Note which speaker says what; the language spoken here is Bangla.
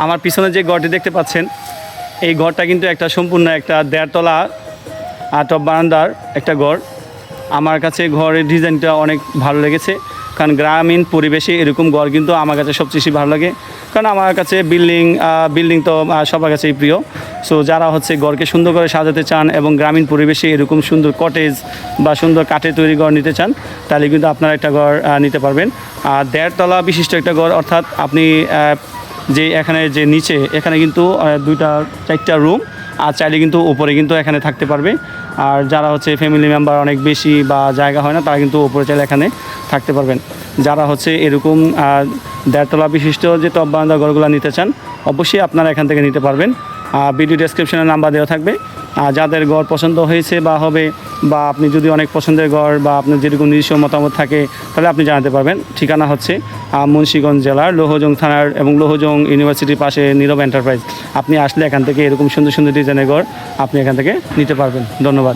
Speaker 1: আমার পিছনে যে ঘরটি দেখতে পাচ্ছেন এই ঘরটা কিন্তু একটা সম্পূর্ণ একটা 1.5 তলা টপ বারান্দার একটা ঘর। আমার কাছে ঘরের ডিজাইনটা অনেক ভালো লেগেছে, কারণ গ্রামীণ পরিবেশে এরকম ঘর কিন্তু আমার কাছে সবচেয়ে বেশি ভালো লাগে। কারণ আমার কাছে বিল্ডিং তো সবার কাছেই প্রিয়। সো যারা হচ্ছে ঘরকে সুন্দর করে সাজাতে চান এবং গ্রামীণ পরিবেশে এরকম সুন্দর কটেজ বা সুন্দর কাঠে তৈরি ঘর নিতে চান, তাহলে কিন্তু আপনারা একটা ঘর নিতে পারবেন। আর 1.5 তলা বিশিষ্ট একটা ঘর, অর্থাৎ আপনি যে এখানে যে নিচে এখানে কিন্তু 2-4টা রুম, আর চাইলে কিন্তু উপরে কিন্তু এখানে থাকতে পারবে। আর যারা হচ্ছে ফ্যামিলি মেম্বার অনেক বেশি বা জায়গা হয় না, তারা কিন্তু উপরে চাইলে এখানে থাকতে পারবেন। যারা হচ্ছে এরকম 1.5 তলা বিশিষ্ট যে টপ বারান্দা ঘরগুলো নিতে চান, অবশ্যই আপনারা এখান থেকে নিতে পারবেন। ভিডিও ডেসক্রিপশনে নাম্বার দেওয়া থাকবে। যাদের ঘর পছন্দ হয়েছে বা হবে, বা আপনি যদি অনেক পছন্দের ঘর বা আপনার যেরকম নিজস্ব মতামত থাকে, তাহলে আপনি জানাতে পারবেন। ঠিকানা হচ্ছে মুন্সিগঞ্জ জেলার লোহজং থানার এবং লোহজং ইউনিভার্সিটির পাশে নীরব এন্টারপ্রাইজ। আপনি আসলে এখান থেকে এরকম সুন্দর সুন্দর ডিজাইনের ঘর আপনি এখান থেকে নিতে পারবেন। ধন্যবাদ।